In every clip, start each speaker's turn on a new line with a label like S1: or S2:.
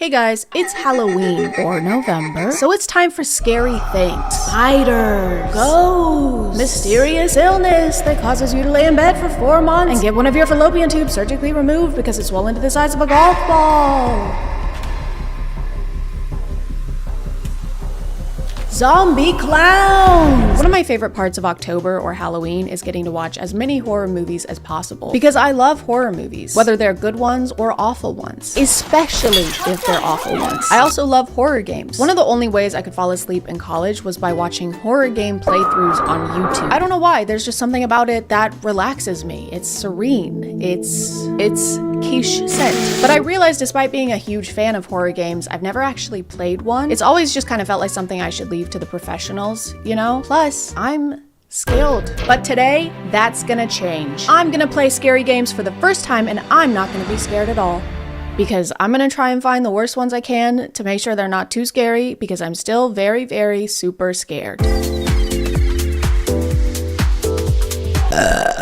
S1: Hey guys, it's Halloween, or November, so it's time for scary things. Spiders, ghosts, mysterious illness that causes you to lay in bed for 4 months and get one of your fallopian tubes surgically removed because it's swollen to the size of a golf ball. Zombie clowns! One of my favorite parts of October or Halloween is getting to watch as many horror movies as possible. Because I love horror movies, whether they're good ones or awful ones. Especially if they're awful ones. I also love horror games. One of the only ways I could fall asleep in college was by watching horror game playthroughs on YouTube. I don't know why, there's just something about it that relaxes me. It's serene. It's quiche scent. But I realized despite being a huge fan of horror games, I've never actually played one. It's always just kind of felt like something I should leave to the professionals, you know? Plus, I'm skilled. But today, that's gonna change. I'm gonna play scary games for the first time and I'm not gonna be scared at all. Because I'm gonna try and find the worst ones I can to make sure they're not too scary because I'm still very, very super scared.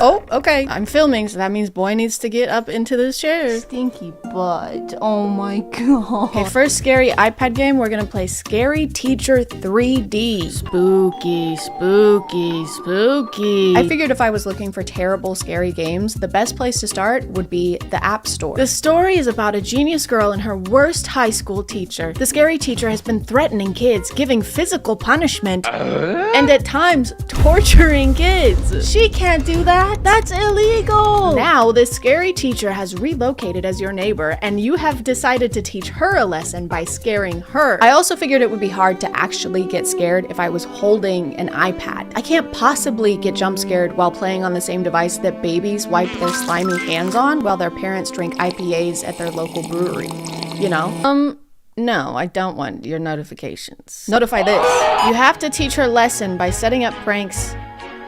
S1: Oh, okay. I'm filming, so that means boy needs to get up into this chair.
S2: Stinky butt. Oh my god.
S1: Okay, first scary iPad game, we're gonna play Scary Teacher 3D. Spooky, spooky, spooky. I figured if I was looking for terrible, scary games, the best place to start would be the App Store. The story is about a genius girl and her worst high school teacher. The scary teacher has been threatening kids, giving physical punishment, and at times torturing kids. She can't do that. That's illegal. Now, this scary teacher has relocated as your neighbor, and you have decided to teach her a lesson by scaring her. I also figured it would be hard to actually get scared if I was holding an iPad. I can't possibly get jump scared while playing on the same device that babies wipe their slimy hands on while their parents drink IPAs at their local brewery. You know? No, I don't want your notifications. Notify this. You have to teach her lesson by setting up pranks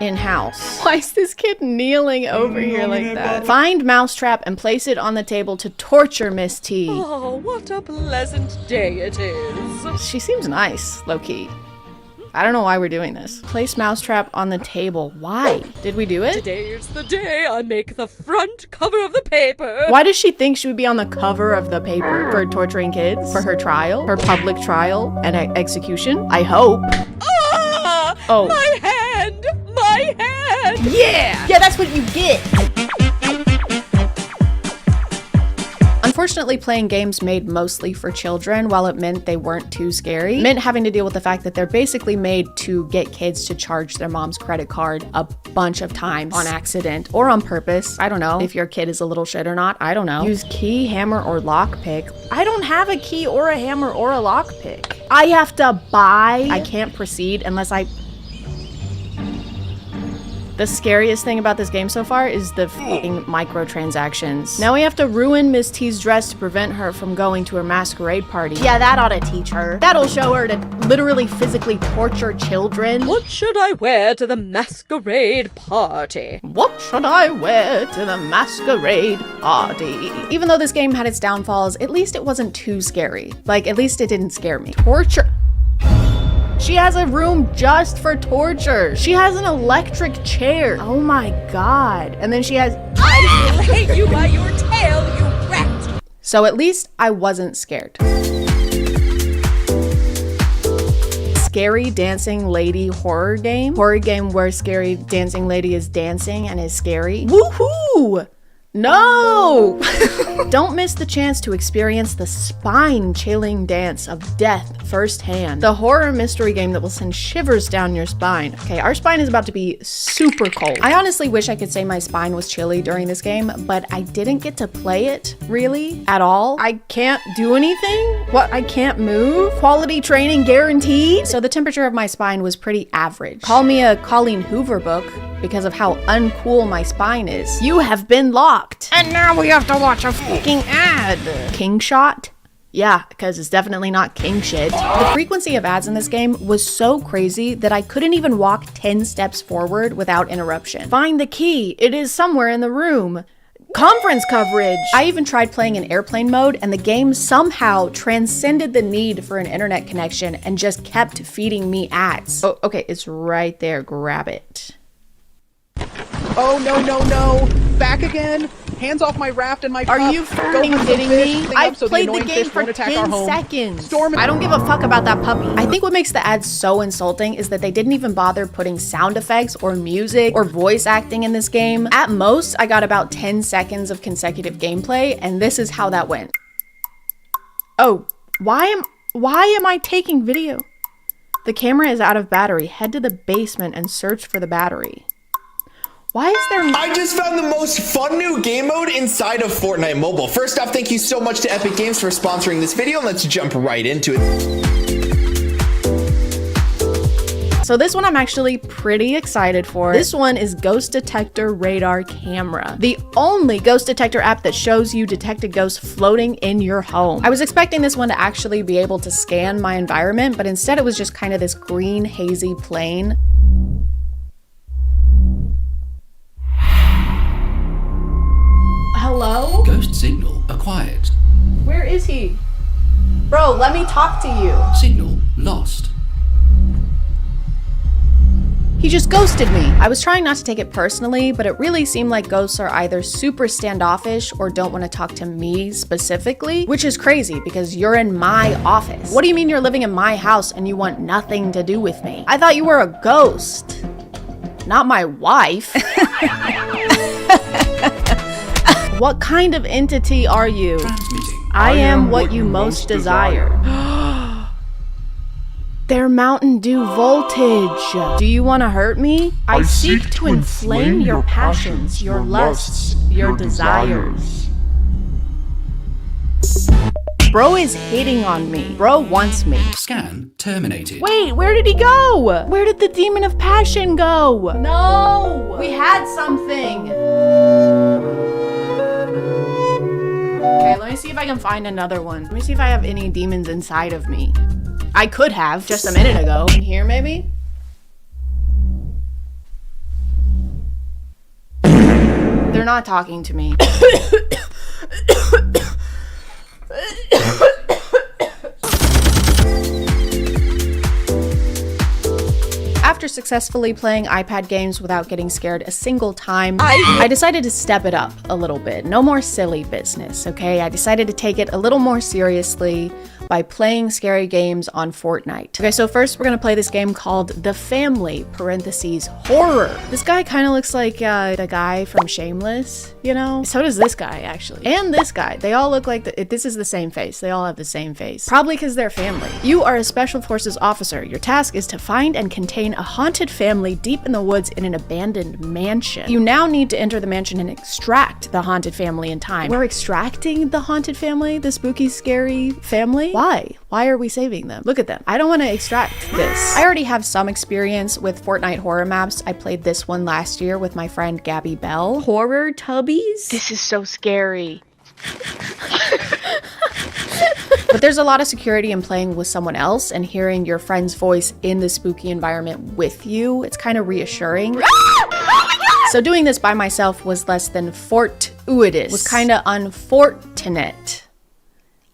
S1: in-house. Why is this kid kneeling over here like that? Find Mousetrap and place it on the table to torture Miss T.
S3: Oh, what a pleasant day it is.
S1: She seems nice, low-key. I don't know why we're doing this. Place Mousetrap on the table. Why? Did we do it?
S3: Today's the day I make the front cover of the paper.
S1: Why does she think she would be on the cover of the paper? For torturing kids? For her trial? Her public trial and execution? I hope.
S3: Ah!
S1: Oh.
S3: My hand! My hand!
S1: Yeah! Yeah, that's what you get! Unfortunately, playing games made mostly for children, while it meant they weren't too scary, meant having to deal with the fact that they're basically made to get kids to charge their mom's credit card a bunch of times on accident or on purpose. I don't know if your kid is a little shit or not. I don't know. Use key, hammer, or lockpick. I don't have a key or a hammer or a lockpick. I have to buy. I can't proceed unless I... The scariest thing about this game so far is the f***ing microtransactions. Now we have to ruin Miss T's dress to prevent her from going to her masquerade party. Yeah, that ought to teach her. That'll show her to literally physically torture children.
S3: What should I wear to the masquerade party?
S1: What should I wear to the masquerade party? Even though this game had its downfalls, at least it wasn't too scary. Like, at least it didn't scare me. Torture. She has a room just for torture. She has an electric chair. Oh my god. And then she has...
S3: I'll hang you by your tail, you rat!
S1: So at least I wasn't scared. Scary Dancing Lady horror game. Horror game where scary dancing lady is dancing and is scary. Woohoo! No! Don't miss the chance to experience the spine-chilling dance of death firsthand. The horror mystery game that will send shivers down your spine. Okay, our spine is about to be super cold. I honestly wish I could say my spine was chilly during this game, but I didn't get to play it, really, at all. I can't do anything? What, I can't move? Quality training guaranteed? So the temperature of my spine was pretty average. Call me a Colleen Hoover book because of how uncool my spine is. You have been locked. And now we have to watch a fucking ad. King shot? Yeah, because it's definitely not king shit. The frequency of ads in this game was so crazy that I couldn't even walk 10 steps forward without interruption. Find the key. It is somewhere in the room. Conference coverage. I even tried playing in airplane mode and the game somehow transcended the need for an internet connection and just kept feeding me ads. Oh, okay, it's right there. Grab it.
S4: Oh, no, no, no. Back again. Hands off my raft and my
S1: Are
S4: cup.
S1: you
S4: Go
S1: fucking
S4: hunt some
S1: kidding
S4: fish.
S1: me?
S4: Clean
S1: I've
S4: up so
S1: played the
S4: annoying
S1: game
S4: fish
S1: for
S4: won't attack our
S1: 10
S4: home.
S1: seconds.
S4: Storm-
S1: I don't give a fuck about that puppy. I think what makes the ad so insulting is that they didn't even bother putting sound effects or music or voice acting in this game. At most, I got about 10 seconds of consecutive gameplay, and this is how that went. Oh, why am I taking video? The camera is out of battery. Head to the basement and search for the battery. Why is there...
S5: I just found the most fun new game mode inside of Fortnite Mobile. First off, thank you so much to Epic Games for sponsoring this video, and let's jump right into it.
S1: So this one I'm actually pretty excited for. This one is Ghost Detector Radar Camera, the only ghost detector app that shows you detected ghosts floating in your home. I was expecting this one to actually be able to scan my environment, but instead it was just kind of this green hazy plane. Hello?
S6: Ghost signal acquired.
S1: Where is he? Bro, let me talk to you.
S6: Signal lost.
S1: He just ghosted me. I was trying not to take it personally, but it really seemed like ghosts are either super standoffish or don't want to talk to me specifically, which is crazy because you're in my office. What do you mean you're living in my house and you want nothing to do with me? I thought you were a ghost, not my wife. What kind of entity are you?
S6: Transmitting.
S1: I am what you most desire. Their Mountain Dew voltage. Do you want to hurt me? I seek to inflame your passions, your lusts, your desires. Bro is hitting on me. Bro wants me.
S6: Scan terminated.
S1: Wait, where did he go? Where did the demon of passion go? No! We had something. Okay, let me see if I can find another one. Let me see if I have any demons inside of me. I could have just a minute ago. In here, maybe? They're not talking to me. After successfully playing iPad games without getting scared a single time, I decided to step it up a little bit. No more silly business, okay? I decided to take it a little more seriously by playing scary games on Fortnite. Okay, so first we're gonna play this game called The Family, parentheses, horror. This guy kind of looks like the guy from Shameless, you know? So does this guy, actually. And this guy. They all look like, this is the same face. They all have the same face. Probably because they're family. You are a Special Forces officer. Your task is to find and contain a haunted family deep in the woods in an abandoned mansion. You now need to enter the mansion and extract the haunted family in time. We're extracting the haunted family? The spooky, scary family? Why? Why are we saving them? Look at them. I don't want to extract this. I already have some experience with Fortnite horror maps. I played this one last year with my friend Gabby Bell. Horror tubbies? This is so scary. But there's a lot of security in playing with someone else and hearing your friend's voice in the spooky environment with you. It's kind of reassuring. So doing this by myself was less than fortuitous. Was kind of unfortunate.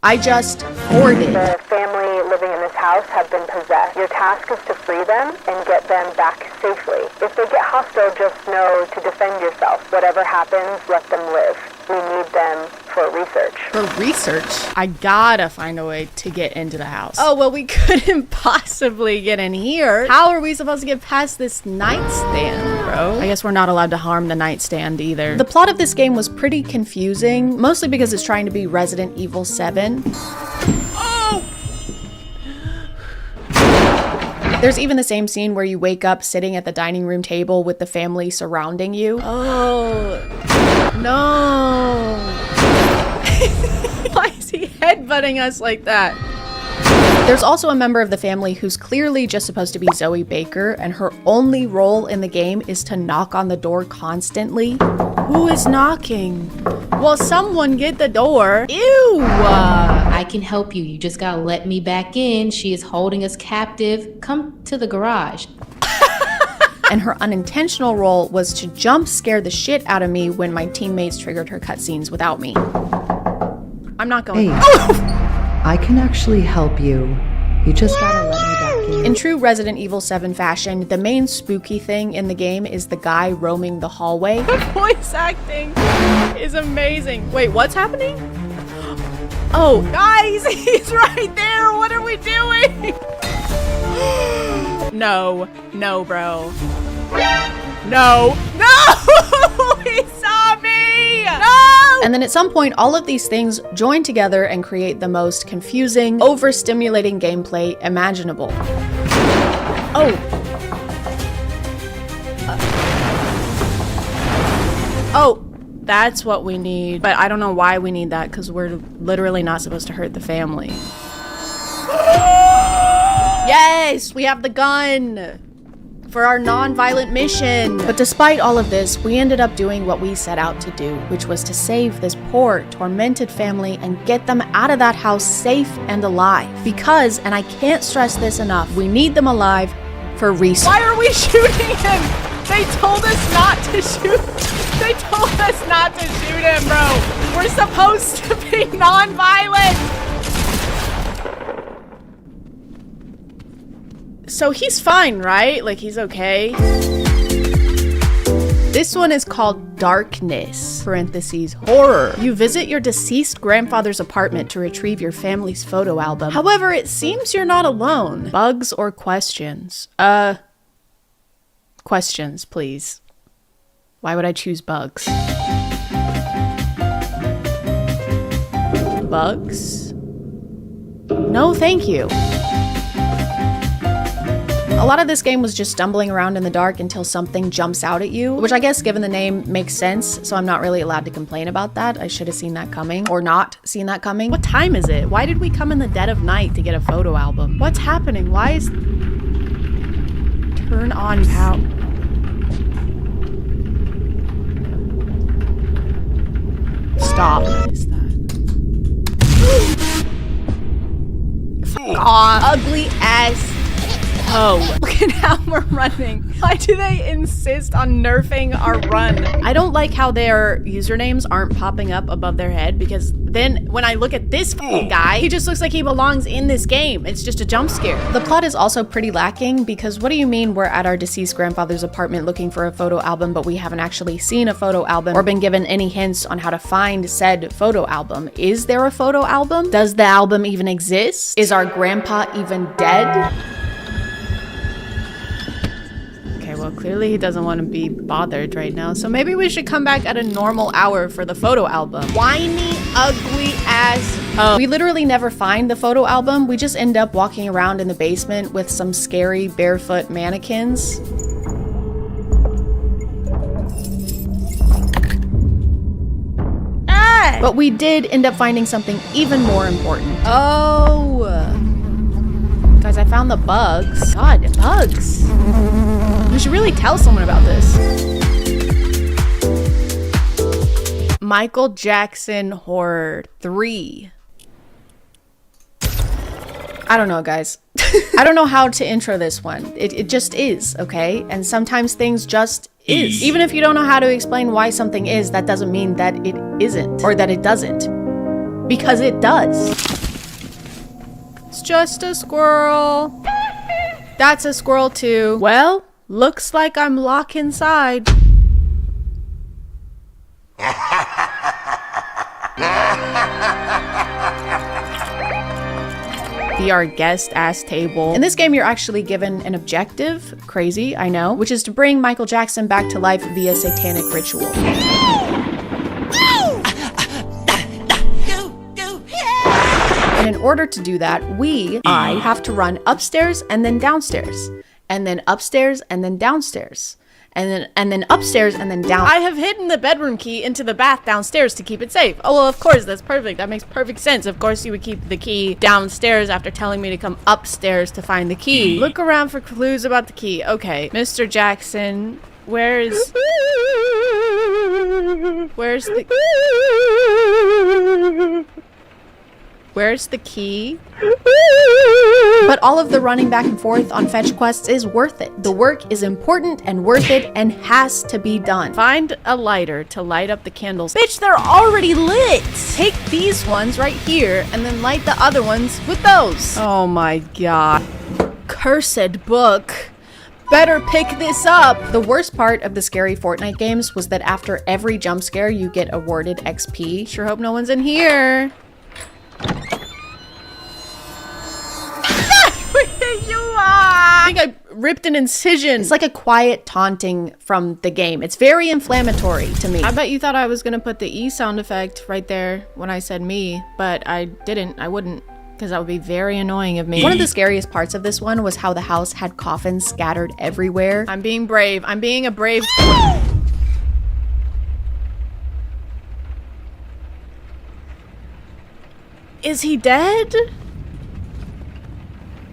S1: I just hoarded.
S7: The family living in this house have been possessed. Your task is to free them and get them back safely. If they get hostile, just know to defend yourself. Whatever happens, let them live. We need them for research.
S1: For research? I gotta find a way to get into the house. Oh, well, we couldn't possibly get in here. How are we supposed to get past this nightstand, bro? I guess we're not allowed to harm the nightstand either. The plot of this game was pretty confusing, mostly because it's trying to be Resident Evil 7. There's even the same scene where you wake up sitting at the dining room table with the family surrounding you. Oh, no. Why is he headbutting us like that? There's also a member of the family who's clearly just supposed to be Zoe Baker, and her only role in the game is to knock on the door constantly. Who is knocking? Well, someone get the door. Ew!
S8: I can help you. You just gotta let me back in. She is holding us captive. Come to the garage.
S1: And her unintentional role was to jump scare the shit out of me when my teammates triggered her cutscenes without me. I'm not going.
S9: Hey, I can actually help you. You just gotta let me back
S1: In true Resident Evil 7 fashion, the main spooky thing in the game is the guy roaming the hallway. The voice acting is amazing. Wait, what's happening? Oh, guys, he's right there. What are we doing? No, bro. No, he saw me. No! And then at some point, all of these things join together and create the most confusing, overstimulating gameplay imaginable. Oh. Oh, that's what we need. But I don't know why we need that, because we're literally not supposed to hurt the family. Yes, we have the gun for our non-violent mission. But despite all of this, we ended up doing what we set out to do, which was to save this poor, tormented family and get them out of that house safe and alive. Because, and I can't stress this enough, we need them alive for research. Why are we shooting him? They told us not to shoot. They told us not to shoot him, bro. We're supposed to be non-violent. So he's fine, right? Like, he's okay. This one is called Darkness, parentheses, horror. You visit your deceased grandfather's apartment to retrieve your family's photo album. However, it seems you're not alone. Bugs or questions? Questions, please. Why would I choose bugs? Bugs? No, thank you. A lot of this game was just stumbling around in the dark until something jumps out at you, which I guess given the name makes sense, so I'm not really allowed to complain about that. I should have seen that coming, or not seen that coming. What time is it? Why did we come in the dead of night to get a photo album? What's happening? Why is... Turn on power. Stop. What is that? Fuck off. Ugly ass. Oh, look at how we're running. Why do they insist on nerfing our run? I don't like how their usernames aren't popping up above their head, because then when I look at this guy, he just looks like he belongs in this game. It's just a jump scare. The plot is also pretty lacking, because what do you mean we're at our deceased grandfather's apartment looking for a photo album, but we haven't actually seen a photo album or been given any hints on how to find said photo album? Is there a photo album? Does the album even exist? Is our grandpa even dead? Well, clearly he doesn't want to be bothered right now, so maybe we should come back at a normal hour for the photo album. Whiny, ugly ass. Oh. We literally never find the photo album. We just end up walking around in the basement with some scary barefoot mannequins. Ah! But we did end up finding something even more important. Oh. Guys, I found the bugs. God, bugs. We should really tell someone about this. Michael Jackson Horror 3. I don't know, guys. I don't know how to intro this one. It just is, okay? And sometimes things just is. Even if you don't know how to explain why something is, that doesn't mean that it isn't, or that it doesn't. Because it does. It's just a squirrel. That's a squirrel too. Well, looks like I'm locked inside. Be our guest ass table. In this game, you're actually given an objective, crazy, I know, which is to bring Michael Jackson back to life via satanic ritual. And in order to do that, I have to run upstairs and then downstairs, and then upstairs and then downstairs, and then upstairs and then down. I have hidden the bedroom key into the bath downstairs to keep it safe. Oh, well, of course, that's perfect. That makes perfect sense. Of course, you would keep the key downstairs after telling me to come upstairs to find the key. Look around for clues about the key. Okay, Mr. Jackson, where's the key? But all of the running back and forth on fetch quests is worth it. The work is important and worth it and has to be done. Find a lighter to light up the candles. Bitch, they're already lit! Take these ones right here and then light the other ones with those. Oh my god. cursed book. Better pick this up! The worst part of the scary Fortnite games was that after every jump scare, you get awarded XP. Sure hope no one's in here. You are! I think I ripped an incision. It's like a quiet taunting from the game. It's very inflammatory to me. I bet you thought I was gonna put the E sound effect right there when I said me, but I didn't. I wouldn't. Because that would be very annoying of me. One of the scariest parts of this one was how the house had coffins scattered everywhere. I'm being brave. I'm being a brave... Is he dead?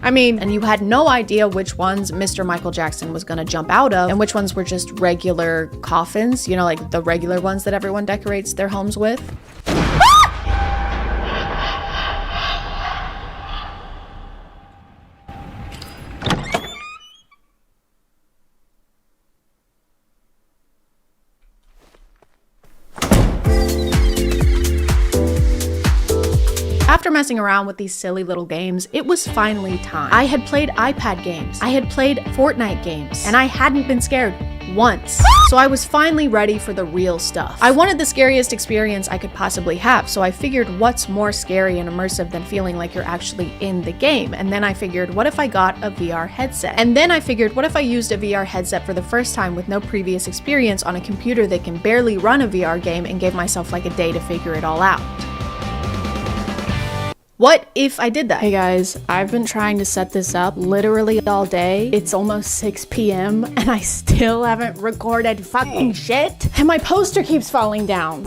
S1: I mean, and you had no idea which ones Mr. Michael Jackson was gonna jump out of and which ones were just regular coffins, you know, like the regular ones that everyone decorates their homes with. After messing around with these silly little games, it was finally time. I had played iPad games, I had played Fortnite games, and I hadn't been scared once. So I was finally ready for the real stuff. I wanted the scariest experience I could possibly have, so I figured what's more scary and immersive than feeling like you're actually in the game? And then I figured, what if I got a VR headset? And then I figured, what if I used a VR headset for the first time with no previous experience on a computer that can barely run a VR game and gave myself like a day to figure it all out? What if I did that? Hey guys, I've been trying to set this up literally all day. It's almost 6 p.m. and I still haven't recorded fucking shit. And my poster keeps falling down.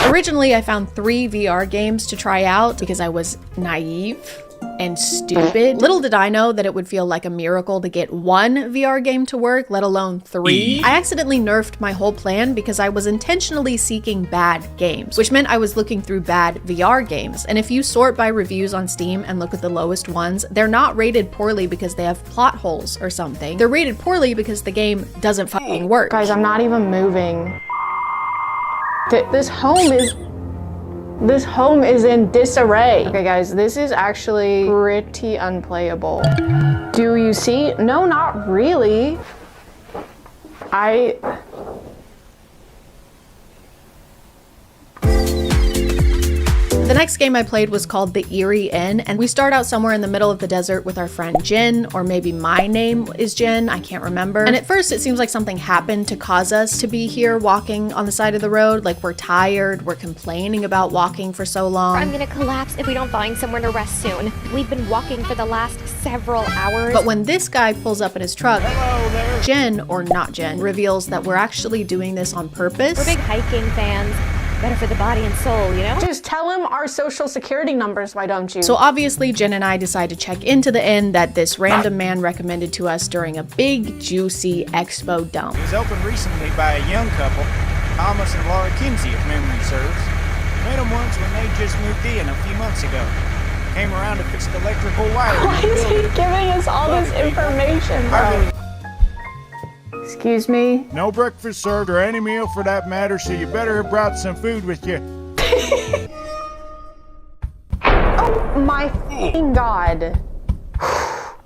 S1: Originally, I found 3 VR games to try out because I was naive and stupid. Little did I know that it would feel like a miracle to get 1 VR game to work, let alone 3. I accidentally nerfed my whole plan because I was intentionally seeking bad games, which meant I was looking through bad VR games. And if you sort by reviews on Steam and look at the lowest ones, they're not rated poorly because they have plot holes or something. They're rated poorly because the game doesn't fucking work.
S4: Guys, I'm not even moving. This home is in disarray. Okay guys, this is actually pretty unplayable. Do you see? No, not really.
S1: The next game I played was called The Eerie Inn, and we start out somewhere in the middle of the desert with our friend Jen, or maybe my name is Jen, I can't remember. And at first it seems like something happened to cause us to be here walking on the side of the road, like we're tired, we're complaining about walking for so long.
S9: I'm gonna collapse if we don't find somewhere to rest soon. We've been walking for the last several hours.
S1: But when this guy pulls up in his truck, Jen, or not Jen, reveals that we're actually doing this on purpose.
S9: We're big hiking fans. Better for the body and soul, you know?
S4: Just tell him our social security numbers, why don't you?
S1: So obviously Jen and I decide to check into the inn that this random man recommended to us during a big, juicy expo dump.
S10: It was opened recently by a young couple, Thomas and Laura Kinsey, if memory serves. Met them once when they just moved in a few months ago. Came around to fix the electrical wiring.
S4: Why is he giving us all this information, bro? Excuse me?
S10: No breakfast served or any meal for that matter, so you better have brought some food with you.
S4: Oh my f***ing god.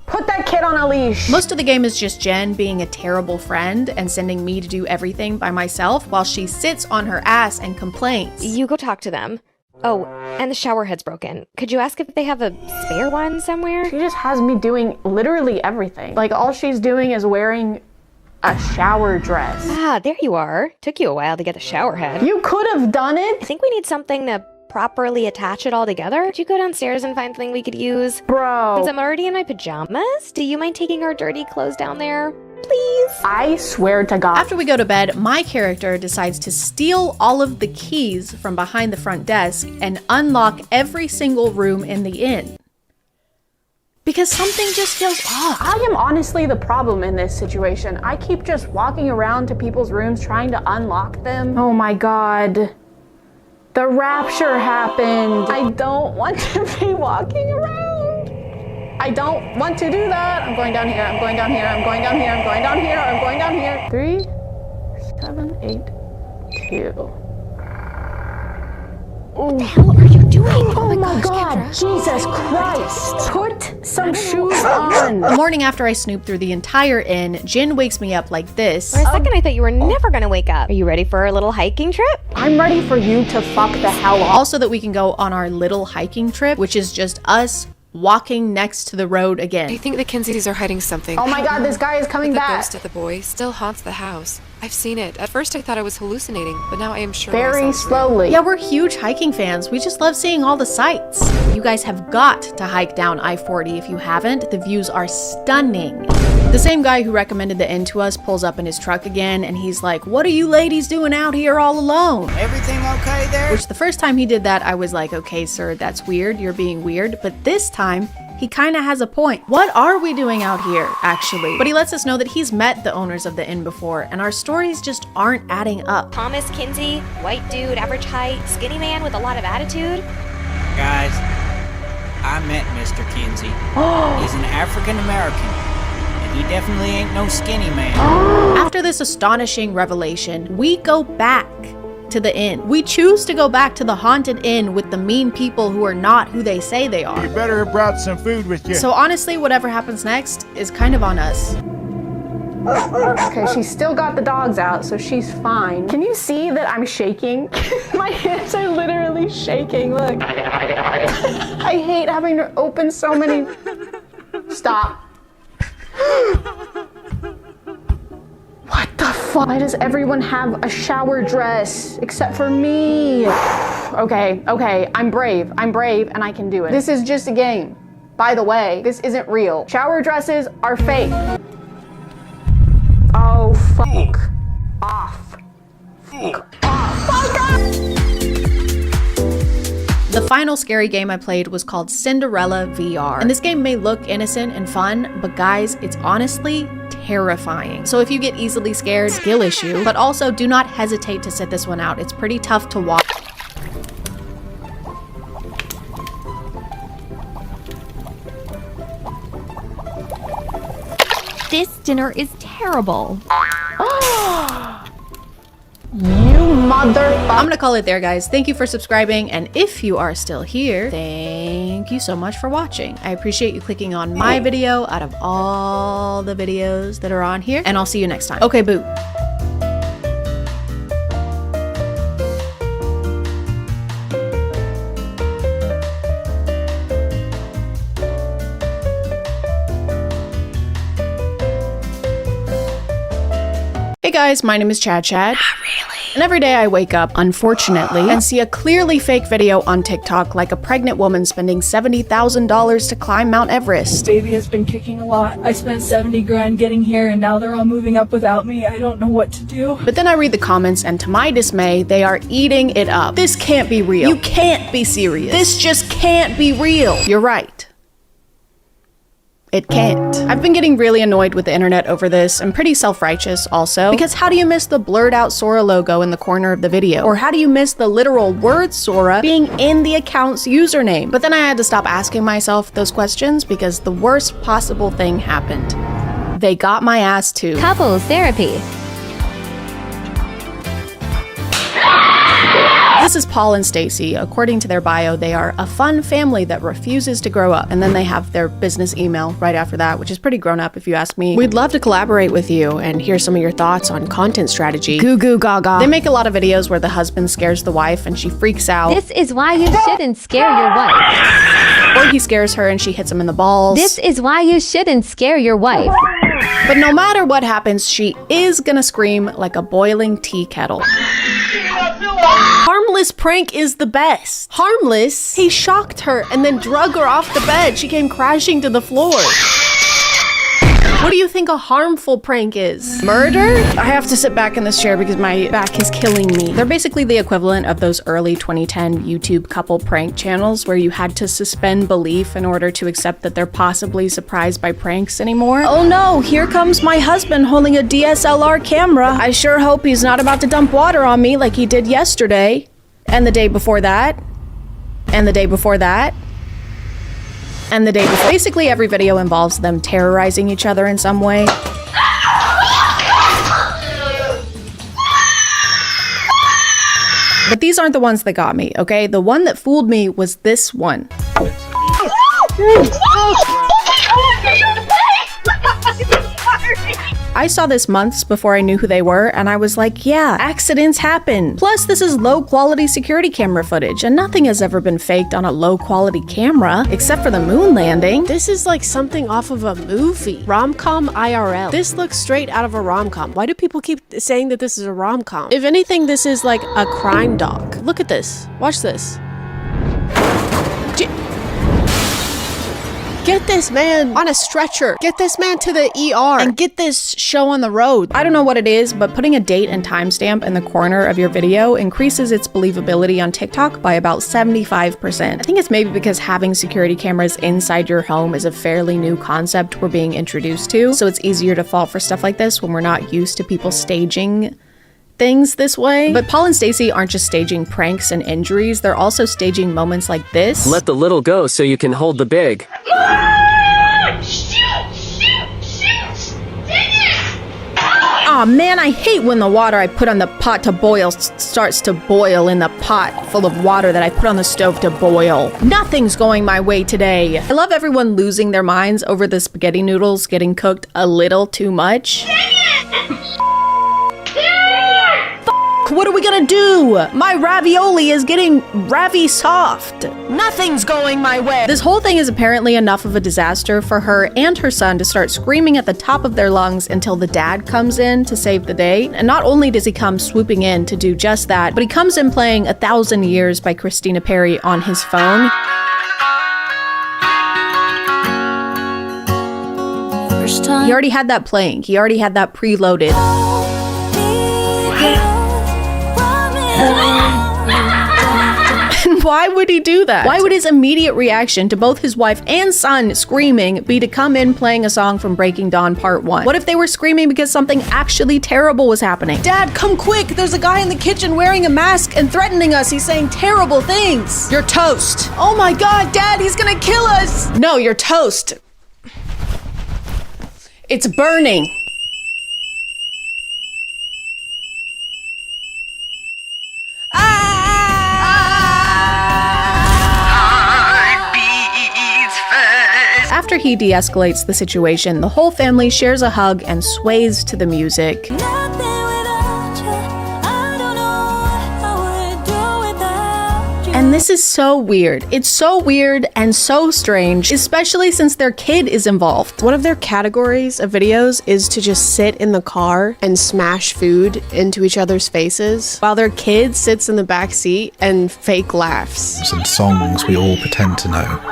S4: Put that kid on a leash.
S1: Most of the game is just Jen being a terrible friend and sending me to do everything by myself while she sits on her ass and complains.
S9: You go talk to them. Oh, and the shower head's broken. Could you ask if they have a spare one somewhere?
S4: She just has me doing literally everything. Like, all she's doing is wearing a shower dress.
S9: Ah, there you are. Took you a while to get the shower head.
S4: You could have done it.
S9: I think we need something to properly attach it all together. Could you go downstairs and find something we could use?
S4: Bro.
S9: Since I'm already in my pajamas, do you mind taking our dirty clothes down there? Please?
S4: I swear to God.
S1: After we go to bed, my character decides to steal all of the keys from behind the front desk and unlock every single room in the inn. Because something just feels off.
S4: I am honestly the problem in this situation. I keep just walking around to people's rooms trying to unlock them. Oh my God. The rapture happened. I don't want to be walking around. I don't want to do that. I'm going down here. I'm going down here. I'm going down here. I'm going down here. I'm going down here. 3, 7, 8, 2.
S9: What the hell are you doing?
S4: Oh my god, Jesus Christ! Put some shoes on!
S1: The morning after I snoop through the entire inn, Jin wakes me up like this.
S9: For a second, I thought you were never gonna wake up. Are you ready for a little hiking trip?
S4: I'm ready for you to fuck the hell off.
S1: Also that we can go on our little hiking trip, which is just us walking next to the road again.
S11: I think the Kinseys are hiding something.
S4: Oh my god, this guy is coming
S11: The
S4: back.
S11: ghost of the boy still haunts the house. I've seen it. At first I thought I was hallucinating, but now I am sure
S4: Very
S11: my senses are
S4: slowly.
S1: Yeah, we're huge hiking fans. We just love seeing all the sights. You guys have got to hike down I-40 if you haven't. The views are stunning. The same guy who recommended the inn to us pulls up in his truck again, and he's like, "What are you ladies doing out here all alone?"
S10: Everything okay there?
S1: Which the first time he did that, I was like, okay, sir, that's weird. You're being weird. But this time, he kind of has a point. What are we doing out here, actually? But he lets us know that he's met the owners of the inn before, and our stories just aren't adding up.
S9: Thomas Kinsey, white dude, average height, skinny man with a lot of attitude.
S10: Guys, I met Mr. Kinsey. He's an African American, and he definitely ain't no skinny man.
S1: After this astonishing revelation, we go back to the inn. We choose to go back to the haunted inn with the mean people who are not who they say they are.
S10: You better have brought some food with you.
S1: So honestly, whatever happens next is kind of on us.
S4: Okay, she's still got the dogs out, so she's fine. Can you see that I'm shaking? My hands are literally shaking, look. I hate having to open so many... Stop. What the fuck? Why does everyone have a shower dress except for me? Okay, I'm brave, and I can do it. This is just a game. By the way, this isn't real. Shower dresses are fake. Oh, fuck off. Fuck off.
S1: The final scary game I played was called Cinderella VR. And this game may look innocent and fun, but guys, it's honestly terrifying. So if you get easily scared, skill issue, but also do not hesitate to sit this one out. It's pretty tough to watch.
S2: This dinner is terrible.
S4: You motherfucker.
S1: I'm gonna call it there, guys. Thank you for subscribing, and if you are still here, thank you so much for watching. I appreciate you clicking on my video out of all the videos that are on here, and I'll see you next time. Okay, boo. Hey guys, my name is Chad. Not really. And every day I wake up, unfortunately, and see a clearly fake video on TikTok like a pregnant woman spending $70,000 to climb Mount Everest.
S12: Baby has been kicking a lot. I spent 70 grand getting here and now they're all moving up without me. I don't know what to do.
S1: But then I read the comments and to my dismay, they are eating it up. This can't be real. You can't be serious. This just can't be real. You're right. It can't. I've been getting really annoyed with the internet over this and pretty self-righteous also, because how do you miss the blurred out Sora logo in the corner of the video? Or how do you miss the literal word Sora being in the account's username? But then I had to stop asking myself those questions because the worst possible thing happened. They got my ass too.
S9: Couples therapy.
S1: This is Paul and Stacy. According to their bio, they are a fun family that refuses to grow up. And then they have their business email right after that, which is pretty grown up if you ask me. We'd love to collaborate with you and hear some of your thoughts on content strategy. Goo goo gaga. They make a lot of videos where the husband scares the wife and she freaks out.
S9: This is why you shouldn't scare your wife.
S1: Or he scares her and she hits him in the balls.
S9: This is why you shouldn't scare your wife.
S1: But no matter what happens, she is gonna scream like a boiling tea kettle. Harmless prank is the best. Harmless? He shocked her and then drug her off the bed. She came crashing to the floor. What do you think a harmful prank is? Murder? I have to sit back in this chair because my back is killing me. They're basically the equivalent of those early 2010 YouTube couple prank channels where you had to suspend belief in order to accept that they're possibly surprised by pranks anymore. Oh no, here comes my husband holding a DSLR camera. I sure hope he's not about to dump water on me like he did yesterday. And the day before that. And the day before that. And the day before. Basically every video involves them terrorizing each other in some way. But these these aren't the ones that got me, okay? The one that fooled me was this one. I saw this months before I knew who they were, and I was like, yeah, accidents happen. Plus, this is low-quality security camera footage, and nothing has ever been faked on a low-quality camera, except for the moon landing.
S13: This is like something off of a movie. Rom-com IRL. This looks straight out of a rom-com. Why do people keep saying that this is a rom-com? If anything, this is like a crime doc. Look at this. Watch this. Get this man on a stretcher. Get this man to the ER. And get this show on the road.
S1: I don't know what it is, but putting a date and timestamp in the corner of your video increases its believability on TikTok by about 75%. I think it's maybe because having security cameras inside your home is a fairly new concept we're being introduced to, so it's easier to fall for stuff like this when we're not used to people staging things this way. But Paul and Stacey aren't just staging pranks and injuries, they're also staging moments like this.
S14: Let the little go so you can hold the big.
S1: Aw man, I hate when the water I put on the pot to boil starts to boil in the pot full of water that I put on the stove to boil. Nothing's going my way today. I love everyone losing their minds over the spaghetti noodles getting cooked a little too much. What are we gonna do? My ravioli is getting ravi soft. Nothing's going my way. This whole thing is apparently enough of a disaster for her and her son to start screaming at the top of their lungs until the dad comes in to save the day. And not only does he come swooping in to do just that, but he comes in playing 1,000 Years by Christina Perri on his phone. He already had that playing. He already had that preloaded. And why would he do that? Why would his immediate reaction to both his wife and son screaming be to come in playing a song from Breaking Dawn Part 1? What if they were screaming because something actually terrible was happening? Dad, come quick! There's a guy in the kitchen wearing a mask and threatening us. He's saying terrible things. You're toast. Oh my god, Dad, he's gonna kill us! No, you're toast. It's burning. After he de-escalates the situation, the whole family shares a hug and sways to the music. And this is so weird. It's so weird and so strange, especially since their kid is involved.
S13: One of their categories of videos is to just sit in the car and smash food into each other's faces while their kid sits in the back seat and fake laughs.
S15: And songs we all pretend to know.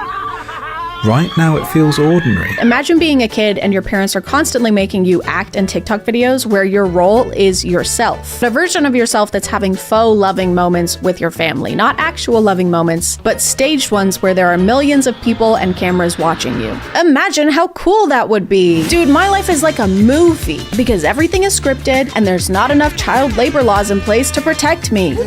S15: Right now it feels ordinary.
S1: Imagine being a kid and your parents are constantly making you act in TikTok videos where your role is yourself. A version of yourself that's having faux loving moments with your family. Not actual loving moments, but staged ones where there are millions of people and cameras watching you. Imagine how cool that would be. Dude, my life is like a movie because everything is scripted and there's not enough child labor laws in place to protect me.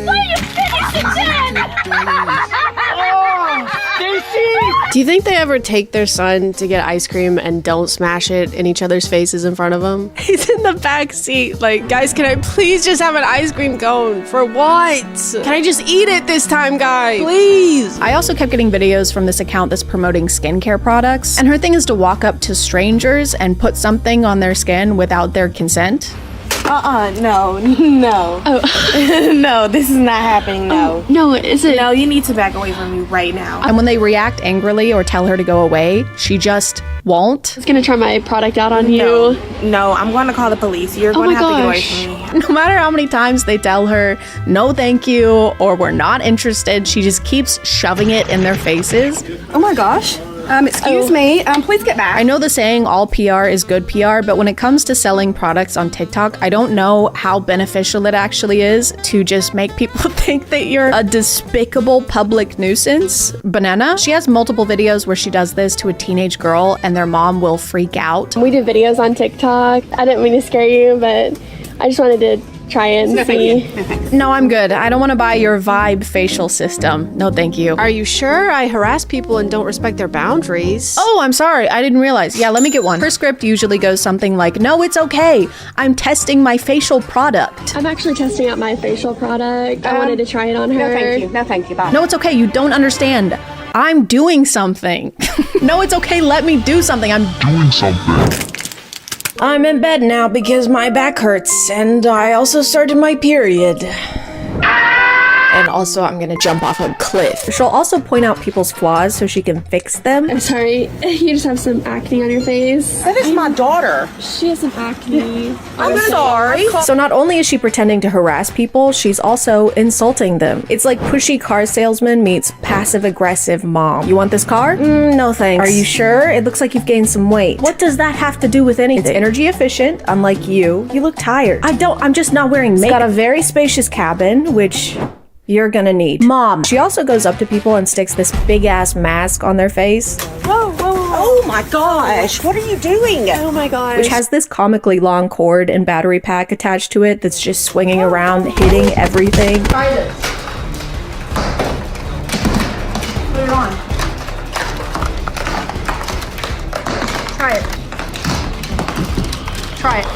S13: Do you think they ever take their son to get ice cream and don't smash it in each other's faces in front of him? He's in the back seat like, guys, can I please just have an ice cream cone? For what? Can I just eat it this time, guys? Please.
S1: I also kept getting videos from this account that's promoting skincare products, and her thing is to walk up to strangers and put something on their skin without their consent.
S16: No. Oh. No, this is not happening, no.
S17: No, is it?
S16: No, you need to back away from me right now.
S1: And when they react angrily or tell her to go away, she just won't.
S17: I was gonna try my product out on you.
S16: No, I'm gonna call the police. You're gonna have to get away from me.
S1: No matter how many times they tell her, no thank you, or we're not interested, she just keeps shoving it in their faces.
S16: Oh my gosh. Excuse me, please get back.
S1: I know the saying all PR is good PR, but when it comes to selling products on TikTok, I don't know how beneficial it actually is to just make people think that you're a despicable public nuisance. Banana, she has multiple videos where she does this to a teenage girl and their mom will freak out.
S17: We do videos on TikTok. I didn't mean to scare you, but I just wanted to try it and see.
S1: No, I'm good. I don't want to buy your vibe facial system. No, thank you.
S13: Are you sure? I harass people and don't respect their boundaries.
S1: Oh, I'm sorry. I didn't realize. Yeah, let me get one. Her script usually goes something like, no, it's okay. I'm testing my facial product.
S17: I'm actually testing out my facial product. I wanted to try it on her.
S16: No, thank you. No, thank you. Bye.
S1: No, it's okay. You don't understand. I'm doing something. No, it's okay. Let me do something. I'm doing something. I'm in bed now because my back hurts and I also started my period. And also, I'm gonna jump off a cliff. She'll also point out people's flaws so she can fix them.
S17: I'm sorry, you just have some acne on your face.
S16: That is my daughter.
S17: She has some acne.
S1: I'm sorry. So not only is she pretending to harass people, she's also insulting them. It's like pushy car salesman meets passive-aggressive mom. You want this car? No thanks. Are you sure? It looks like you've gained some weight. What does that have to do with anything? It's energy efficient, unlike you. You look tired. I'm just not wearing makeup. It's got a very spacious cabin, which you're gonna need. Mom. She also goes up to people and sticks this big-ass mask on their face.
S16: Whoa, whoa, whoa. Oh my gosh, what are you doing?
S17: Oh my gosh.
S1: Which has this comically long cord and battery pack attached to it that's just swinging around, hitting everything.
S4: Try this. Put it on. Try it. Try it.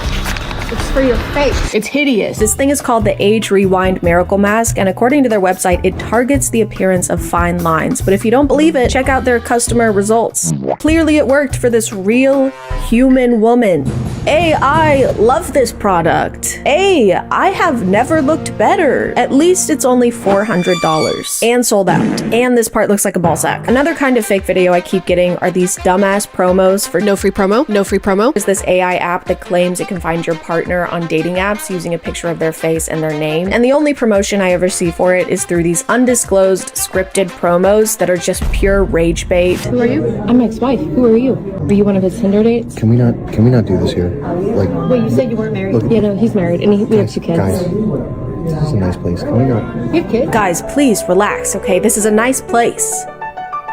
S4: It's for your face. It's hideous.
S1: This thing is called the Age Rewind Miracle Mask, and according to their website, it targets the appearance of fine lines. But if you don't believe it, check out their customer results. Clearly it worked for this real human woman. I love this product. I have never looked better. At least it's only $400 and sold out. And this part looks like a ball sack. Another kind of fake video I keep getting are these dumbass promos for
S13: no free promo. No free promo.
S1: There's this AI app that claims it can find your partner on dating apps using a picture of their face and their name. And the only promotion I ever see for it is through these undisclosed scripted promos that are just pure rage bait.
S18: Who are you? I'm my ex-wife. Who are you? Were you one of his Tinder dates?
S19: Can we not do this here? Like,
S18: wait, you said you weren't married?
S19: Look,
S18: yeah, no, he's married, and we have 2 kids.
S19: Guys, this is a nice place. Can we not?
S18: You have kids?
S1: Guys, please relax, okay? This is a nice place.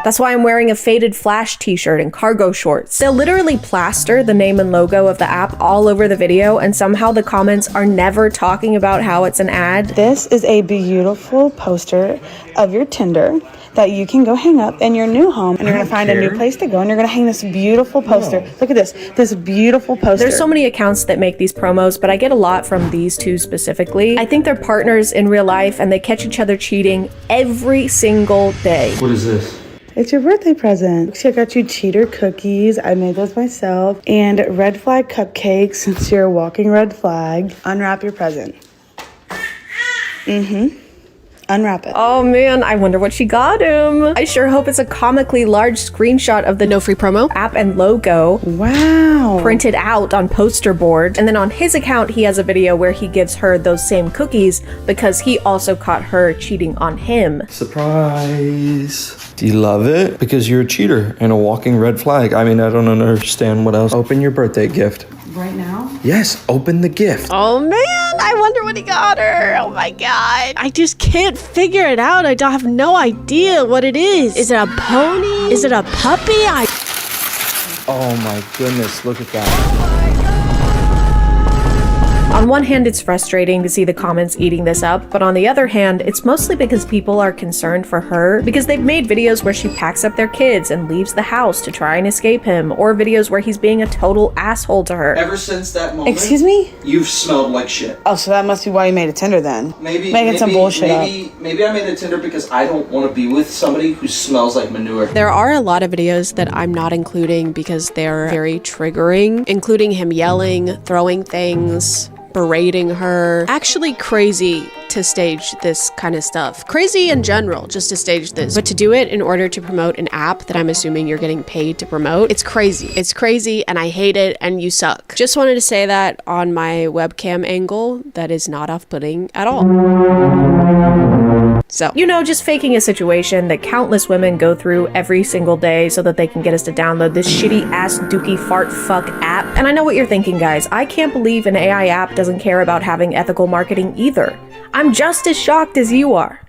S1: That's why I'm wearing a faded Flash t-shirt and cargo shorts. They'll literally plaster the name and logo of the app all over the video, and somehow the comments are never talking about how it's an ad.
S20: This is a beautiful poster of your Tinder that you can go hang up in your new home, and you're gonna find a new place to go, and you're gonna hang this beautiful poster. Look at this beautiful poster.
S1: There's so many accounts that make these promos, but I get a lot from these two specifically. I think they're partners in real life, and they catch each other cheating every single day.
S19: What is this?
S20: It's your birthday present. See, I got you cheater cookies. I made those myself. And red flag cupcakes, since you're a walking red flag. Unwrap your present. Unwrap it.
S1: Oh man, I wonder what she got him. I sure hope it's a comically large screenshot of the no free promo app and logo.
S20: Wow.
S1: Printed out on poster board. And then on his account, he has a video where he gives her those same cookies because he also caught her cheating on him.
S21: Surprise. Do you love it? Because you're a cheater and a walking red flag. I mean, I don't understand what else. Open your birthday gift.
S20: Right now?
S21: Yes, open the gift.
S13: Oh man, I wonder what he got her. Oh my god. I just can't figure it out. I don't have no idea what it is. Is it a pony? Is it a puppy?
S21: Oh my goodness, look at that.
S1: On one hand, it's frustrating to see the comments eating this up, but on the other hand, it's mostly because people are concerned for her because they've made videos where she packs up their kids and leaves the house to try and escape him, or videos where he's being a total asshole to her.
S22: Ever since that moment,
S20: excuse me?
S22: You've smelled like shit.
S20: Oh, so that must be why you made a Tinder then. Making some bullshit up.
S22: Maybe I made a Tinder because I don't want to be with somebody who smells like manure.
S13: There are a lot of videos that I'm not including because they're very triggering, including him yelling, throwing things, berating her. Actually crazy to stage this kind of stuff. Crazy in general, just to stage this. But to do it in order to promote an app that I'm assuming you're getting paid to promote, it's crazy. It's crazy and I hate it and you suck. Just wanted to say that on my webcam angle, that is not off-putting at all. So,
S1: you know, just faking a situation that countless women go through every single day so that they can get us to download this shitty ass dookie fart fuck app. And I know what you're thinking, guys. I can't believe an AI app doesn't care about having ethical marketing either. I'm just as shocked as you are.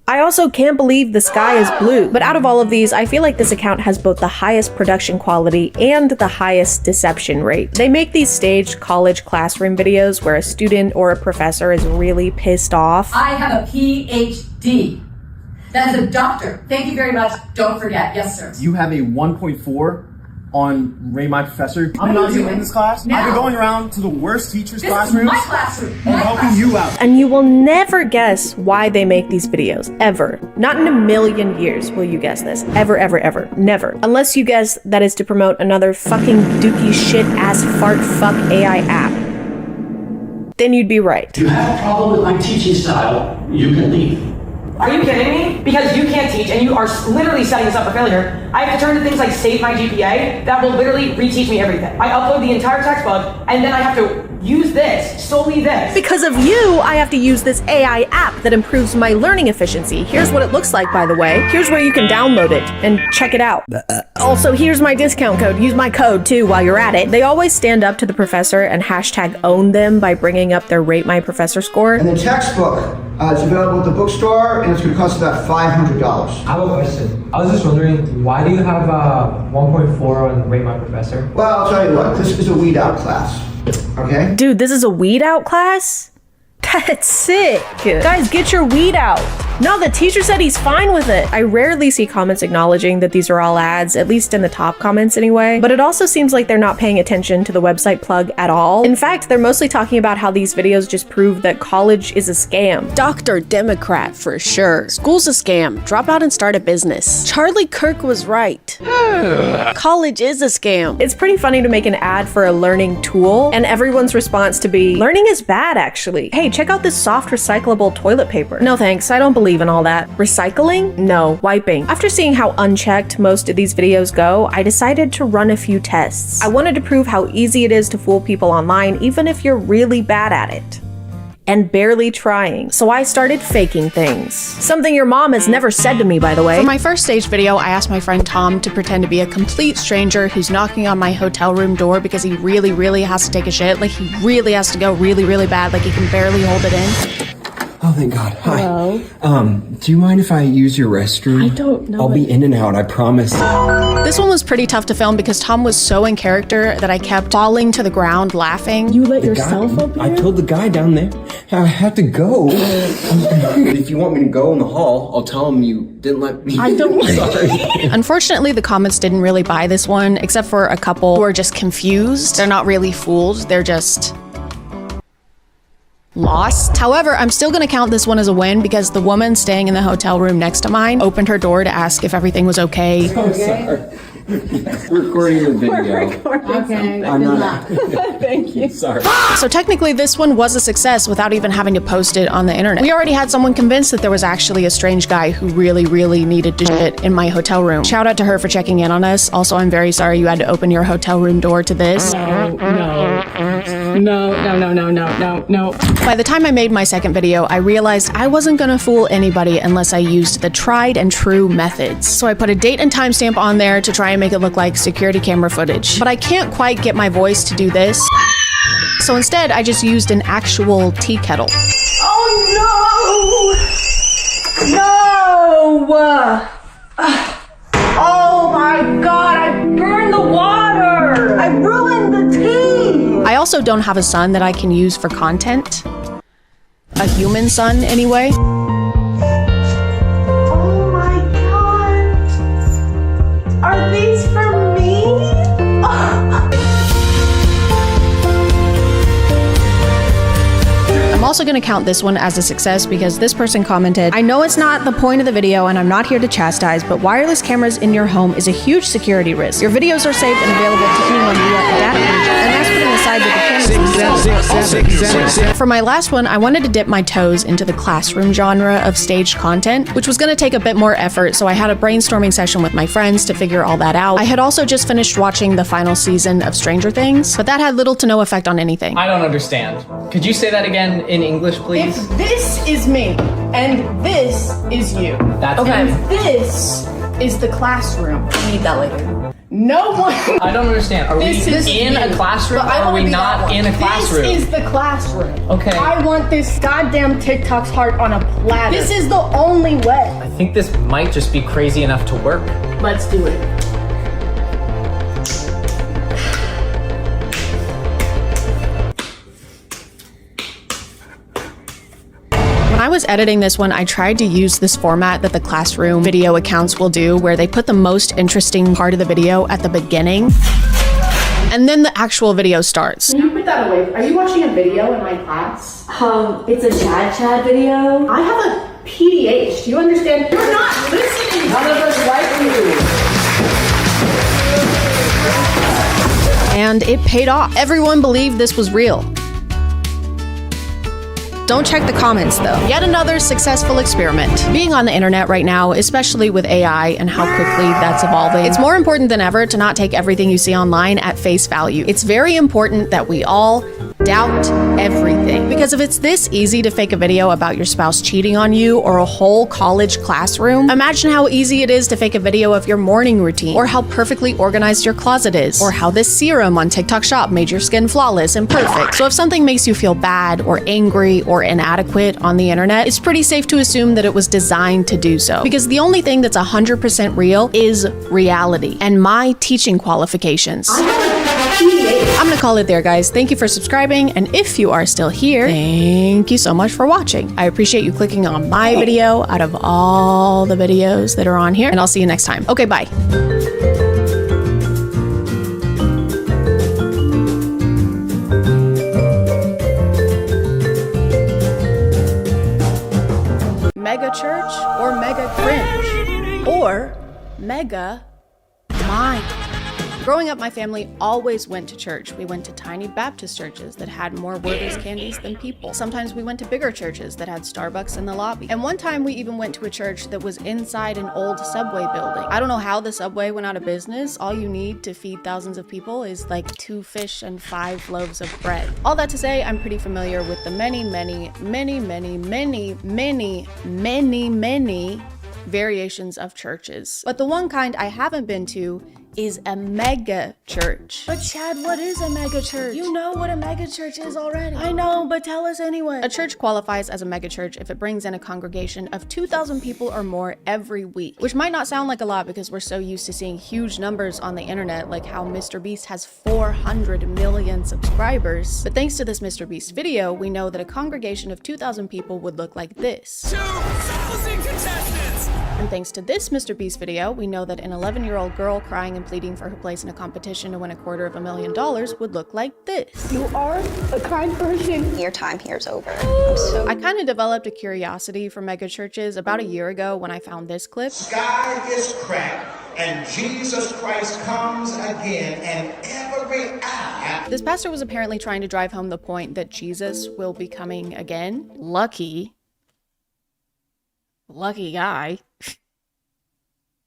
S1: I also can't believe the sky is blue. But out of all of these, I feel like this account has both the highest production quality and the highest deception rate. They make these staged college classroom videos where a student or a professor is really pissed off.
S3: I have a PhD. That is a doctor. Thank you very much. Don't forget. Yes, sir.
S5: You have a 1.4 on Ray My Professor. I'm not even in this class.
S3: Now.
S5: I've been going around to the worst teachers'
S3: This
S5: classrooms.
S3: is my classroom.
S5: I'm helping you out.
S1: And you will never guess why they make these videos, ever. Not in a million years will you guess this. Ever, ever, ever. Never. Unless you guess that is to promote another fucking dookie shit ass fart fuck AI app. Then you'd be right.
S23: If you have a problem with my teaching style, you can leave.
S24: Are you kidding me? Because you can't teach and you are literally setting us up for failure. I have to turn to things like Save My GPA that will literally reteach me everything. I upload the entire textbook and then I have to use this, solely this.
S1: Because of you, I have to use this AI app that improves my learning efficiency. Here's what it looks like, by the way. Here's where you can download it and check it out. Also, here's my discount code. Use my code too while you're at it. They always stand up to the professor and hashtag own them by bringing up their Rate My Professor score.
S25: And the textbook is available at the bookstore and it's going to cost about $500.
S26: I have a question. I was just wondering, why do you have a 1.4 on Rate My Professor?
S25: Well, I'll tell you what, this is a weed out class. Okay?
S1: Dude, this is a weed out class? That's sick. Guys, get your weed out. No, the teacher said he's fine with it. I rarely see comments acknowledging that these are all ads, at least in the top comments anyway. But it also seems like they're not paying attention to the website plug at all. In fact, they're mostly talking about how these videos just prove that college is a scam.
S13: Dr. Democrat for sure. School's a scam. Drop out and start a business. Charlie Kirk was right. College is a scam.
S1: It's pretty funny to make an ad for a learning tool and everyone's response to be, learning is bad actually. Hey, check out this soft recyclable toilet paper. No thanks, I don't believe in all that. Recycling? No, wiping. After seeing how unchecked most of these videos go, I decided to run a few tests. I wanted to prove how easy it is to fool people online even if you're really bad at it. And barely trying. So I started faking things. Something your mom has never said to me, by the way.
S13: For my first stage video, I asked my friend Tom to pretend to be a complete stranger who's knocking on my hotel room door because he really, really has to take a shit. Like he really has to go really, really bad. Like he can barely hold it in.
S27: Oh, thank God. Hi.
S16: Hello?
S27: Do you mind if I use your restroom?
S16: I don't know.
S27: I'll be in and out, I promise.
S13: This one was pretty tough to film because Tom was so in character that I kept falling to the ground laughing.
S16: You let yourself up here?
S27: I told the guy down there I had to go. If you want me to go in the hall, I'll tell him you didn't let me.
S16: I don't.
S27: Sorry.
S13: Unfortunately, the comments didn't really buy this one, except for a couple who are just confused. They're not really fooled. They're just lost. However, I'm still gonna count this one as a win because the woman staying in the hotel room next to mine opened her door to ask if everything was okay.
S27: I'm sorry. We're recording the video.
S16: Okay.
S27: I'm not.
S16: Thank you.
S27: Sorry.
S13: So technically this one was a success without even having to post it on the internet. We already had someone convinced that there was actually a strange guy who really, really needed to shit in my hotel room. Shout out to her for checking in on us. Also, I'm very sorry you had to open your hotel room door to this.
S16: No.
S13: By the time I made my second video, I realized I wasn't gonna fool anybody unless I used the tried and true methods. So I put a date and timestamp on there to try and make it look like security camera footage. But I can't quite get my voice to do this. So instead, I just used an actual tea kettle.
S20: Oh no! No! Oh my God, I burned the water! I ruined the tea!
S13: I also don't have a son that I can use for content. A human son, anyway.
S20: Oh my God! Are these for me?
S13: I'm also gonna count this one as a success because this person commented, I know it's not the point of the video and I'm not here to chastise, but wireless cameras in your home is a huge security risk. Your videos are saved and available to anyone via a data breach, and that's putting aside that the cameras themselves. For my last one, I wanted to dip my toes into the classroom genre of staged content, which was gonna take a bit more effort, so I had a brainstorming session with my friends to figure all that out. I had also just finished watching the final season of Stranger Things, but that had little to no effect on anything.
S28: I don't understand. Could you say that again in English, please?
S1: If this is me and this is you,
S28: That's
S1: okay,
S28: him.
S1: this is the classroom. I need that later. No one.
S28: I don't understand. Are we in a classroom or are we not in a classroom?
S1: This is the classroom.
S28: Okay.
S1: I want this goddamn TikTok's heart on a platter. This is the only way.
S28: I think this might just be crazy enough to work.
S1: Let's do it. When I was editing this one, I tried to use this format that the classroom video accounts will do, where they put the most interesting part of the video at the beginning, and then the actual video starts. Can you put that away? Are you watching a video in my class?
S16: It's a Chad video.
S1: I have a PDH. Do you understand? You're not listening.
S24: None of us like you.
S1: And it paid off. Everyone believed this was real. Don't check the comments though. Yet another successful experiment. Being on the internet right now, especially with AI and how quickly that's evolving, it's more important than ever to not take everything you see online at face value. It's very important that we all doubt everything. Because if it's this easy to fake a video about your spouse cheating on you or a whole college classroom, imagine how easy it is to fake a video of your morning routine, or how perfectly organized your closet is, or how this serum on TikTok Shop made your skin flawless and perfect. So if something makes you feel bad or angry or inadequate on the internet, it's pretty safe to assume that it was designed to do so. Because the only thing that's 100% real is reality and my teaching qualifications. I'm gonna call it there, guys. Thank you for subscribing, and if you are still here, thank you so much for watching. I appreciate you clicking on my video out of all the videos that are on here, and I'll see you next time. Okay, bye. Mega church or mega cringe or mega mind. Growing up, my family always went to church. We went to tiny Baptist churches that had more Werther's candies than people. Sometimes we went to bigger churches that had Starbucks in the lobby. And one time we even went to a church that was inside an old subway building. I don't know how the subway went out of business. All you need to feed thousands of people is like 2 fish and 5 loaves of bread. All that to say, I'm pretty familiar with the many variations of churches. But the one kind I haven't been to is a mega church. But Chad, what is a mega church? You know what a mega church is already. I know, but tell us anyway. A church qualifies as a mega church if it brings in a congregation of 2,000 people or more every week, which might not sound like a lot because we're so used to seeing huge numbers on the internet, like how Mr. Beast has 400 million subscribers. But thanks to this Mr. Beast video, we know that a congregation of 2,000 people would look like this. 2,000 contestants! And thanks to this Mr. Beast video, we know that an 11-year-old girl crying and pleading for her place in a competition to win $250,000 would look like this.
S16: You are a kind person. Your time here is over.
S1: I kind of developed a curiosity for mega churches about a year ago when I found this clip.
S2: Sky is cracked and Jesus Christ comes again, and every eye.
S1: This pastor was apparently trying to drive home the point that Jesus will be coming again. Lucky guy.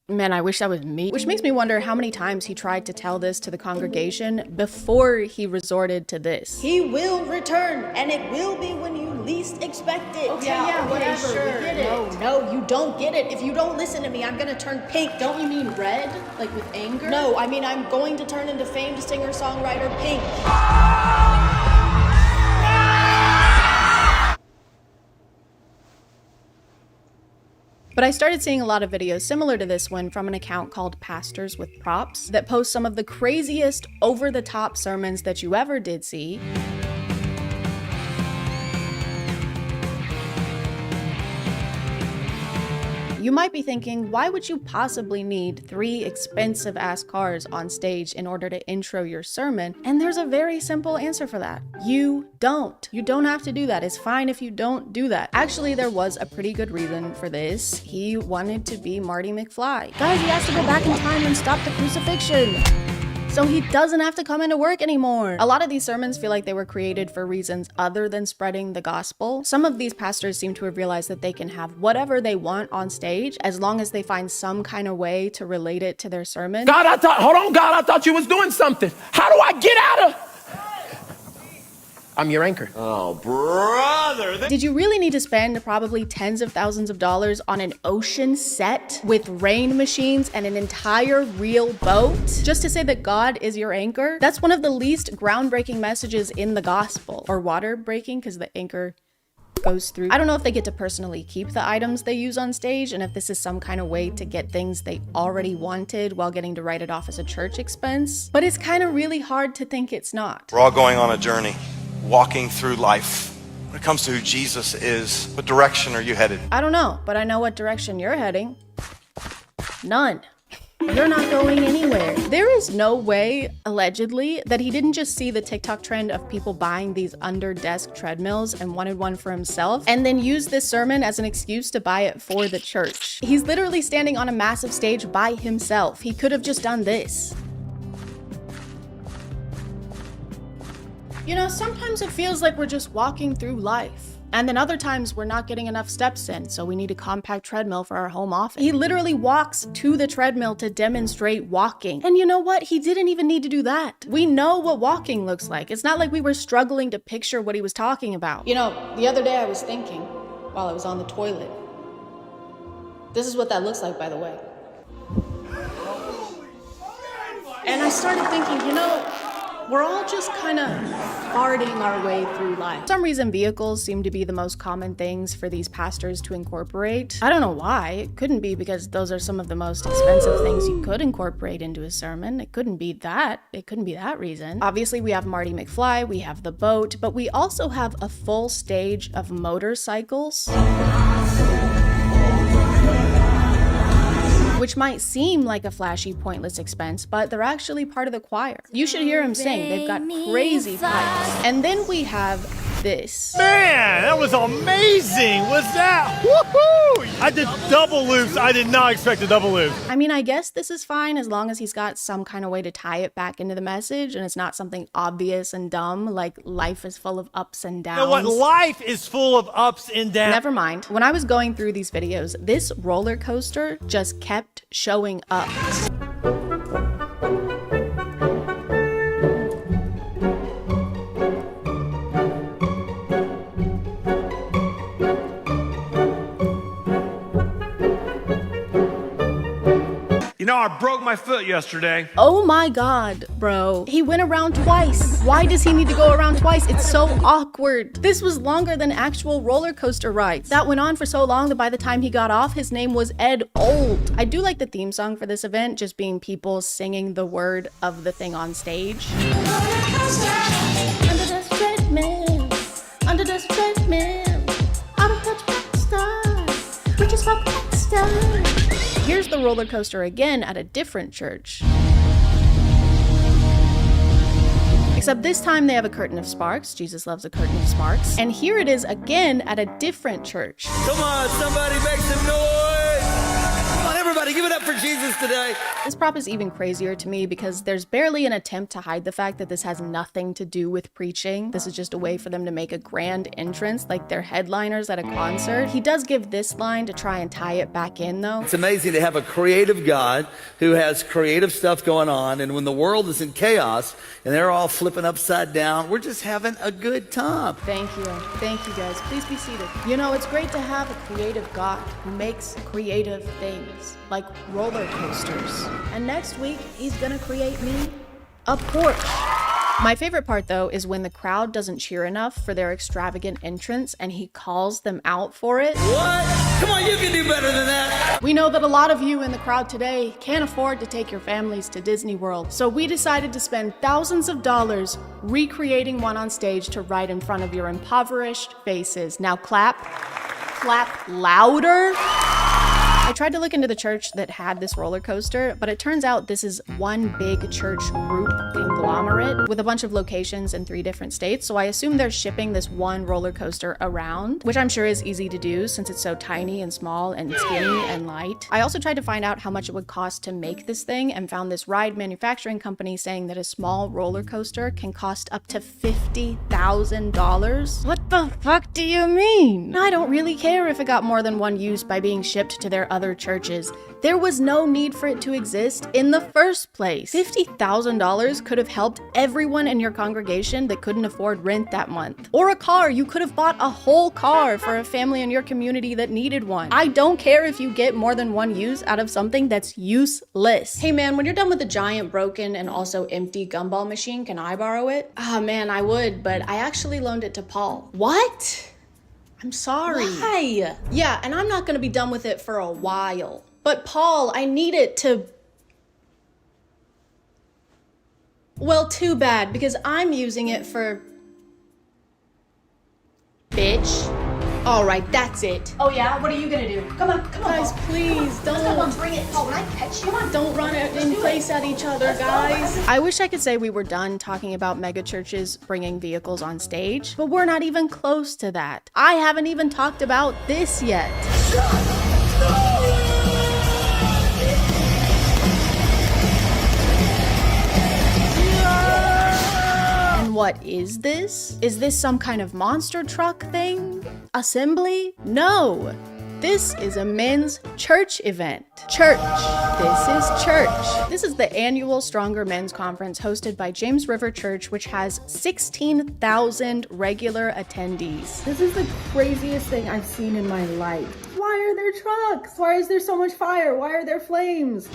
S1: Man, I wish that was me. Which makes me wonder how many times he tried to tell this to the congregation before he resorted to this.
S6: He will return, and it will be when you least expect it.
S1: Okay, yeah, whatever.
S6: Sure.
S1: We get it.
S6: No, you don't get it. If you don't listen to me, I'm gonna turn pink.
S1: Don't you mean red? Like with anger?
S6: No, I mean I'm going to turn into famed singer-songwriter Pink.
S1: But I started seeing a lot of videos similar to this one from an account called Pastors with Props that post some of the craziest over-the-top sermons that you ever did see. You might be thinking, why would you possibly need 3 expensive-ass cars on stage in order to intro your sermon? And there's a very simple answer for that. You don't. You don't have to do that. It's fine if you don't do that. Actually, there was a pretty good reason for this. He wanted to be Marty McFly. Guys, he has to go back in time and stop the crucifixion, so he doesn't have to come into work anymore. A lot of these sermons feel like they were created for reasons other than spreading the gospel. Some of these pastors seem to have realized that they can have whatever they want on stage as long as they find some kind of way to relate it to their sermon.
S7: God, I thought you was doing something. How do I get out of?
S5: I'm your anchor.
S2: Oh, brother.
S1: Did you really need to spend probably tens of thousands of dollars on an ocean set with rain machines and an entire real boat just to say that God is your anchor? That's one of the least groundbreaking messages in the gospel. Or water breaking, because the anchor goes through. I don't know if they get to personally keep the items they use on stage and if this is some kind of way to get things they already wanted while getting to write it off as a church expense, but it's kind of really hard to think it's not.
S7: We're all going on a journey, walking through life. When it comes to who Jesus is, what direction are you headed?
S1: I don't know, but I know what direction you're heading. None. You're not going anywhere. There is no way, allegedly, that he didn't just see the TikTok trend of people buying these under-desk treadmills and wanted one for himself, and then use this sermon as an excuse to buy it for the church. He's literally standing on a massive stage by himself. He could have just done this. You know, sometimes it feels like we're just walking through life. And then other times we're not getting enough steps in, so we need a compact treadmill for our home office. He literally walks to the treadmill to demonstrate walking. And you know what? He didn't even need to do that. We know what walking looks like. It's not like we were struggling to picture what he was talking about. You know, the other day I was thinking while I was on the toilet. This is what that looks like, by the way. And I started thinking, you know, we're all just kind of farting our way through life. For some reason, vehicles seem to be the most common things for these pastors to incorporate. I don't know why. It couldn't be because those are some of the most expensive things you could incorporate into a sermon. It couldn't be that. It couldn't be that reason. Obviously, we have Marty McFly, we have the boat, but we also have a full stage of motorcycles. Which might seem like a flashy, pointless expense, but they're actually part of the choir. You should hear them sing. They've got crazy pipes. And then we have this.
S8: Man, that was amazing. What's that? Woohoo! I did double loops. I did not expect a double loop.
S1: I mean, I guess this is fine as long as he's got some kind of way to tie it back into the message and it's not something obvious and dumb like life is full of ups and downs.
S8: You know what? Life is full of ups and downs.
S1: Never mind. When I was going through these videos, this roller coaster just kept showing up.
S8: You know, I broke my foot yesterday.
S1: Oh my God, bro. He went around twice. Why does he need to go around twice? It's so awkward. This was longer than actual roller coaster rides. That went on for so long that by the time he got off, his name was Ed Old. I do like the theme song for this event, just being people singing the word of the thing on stage. Under the treadmill, under the treadmill, out of touch rockstar, we just walk rockstar. Here's the roller coaster again at a different church. Except this time they have a curtain of sparks. Jesus loves a curtain of sparks. And here it is again at a different church.
S9: Come on, somebody make some noise! Come on, everybody, give it up for Jesus today.
S1: This prop is even crazier to me because there's barely an attempt to hide the fact that this has nothing to do with preaching. This is just a way for them to make a grand entrance like they're headliners at a concert. He does give this line to try and tie it back in though.
S9: It's amazing to have a creative God who has creative stuff going on, and when the world is in chaos and they're all flipping upside down, we're just having a good time.
S1: Thank you. Thank you guys. Please be seated. You know, it's great to have a creative God who makes creative things like roller coasters. And next week, he's gonna create me a Porsche. My favorite part though is when the crowd doesn't cheer enough for their extravagant entrance and he calls them out for it.
S9: What? Come on, you can do better than that.
S1: We know that a lot of you in the crowd today can't afford to take your families to Disney World, so we decided to spend thousands of dollars recreating one on stage to right in front of your impoverished faces. Now clap. Clap louder. I tried to look into the church that had this roller coaster, but it turns out this is one big church group conglomerate with a bunch of locations in 3 different states. So I assume they're shipping this one roller coaster around, which I'm sure is easy to do since it's so tiny and small and skinny and light. I also tried to find out how much it would cost to make this thing and found this ride manufacturing company saying that a small roller coaster can cost up to $50,000. What the fuck do you mean? I don't really care if it got more than one use by being shipped to their other other churches. There was no need for it to exist in the first place. $50,000 could have helped everyone in your congregation that couldn't afford rent that month. Or a car. You could have bought a whole car for a family in your community that needed one. I don't care if you get more than one use out of something that's useless. Hey man, when you're done with the giant, broken, and also empty gumball machine, can I borrow it? Ah man, I would, but I actually loaned it to Paul. What? I'm sorry. Why? Yeah, and I'm not gonna be done with it for a while. But Paul, I need it to... Well, too bad, because I'm using it for... Bitch. All right, that's it.
S3: Oh yeah? What are you gonna do? Come on,
S1: Guys, please don't.
S3: Let's go, bring it. Oh, when I catch you,
S1: Don't run it in place at each other, guys. I wish I could say we were done talking about mega churches bringing vehicles on stage, but we're not even close to that. I haven't even talked about this yet. And what is this? Is this some kind of monster truck thing? Assembly? No. This is a men's church event. Church. This is church. This is the annual Stronger Men's Conference hosted by James River Church, which has 16,000 regular attendees. This is the craziest thing I've seen in my life. Why are there trucks? Why is there so much fire? Why are there flames?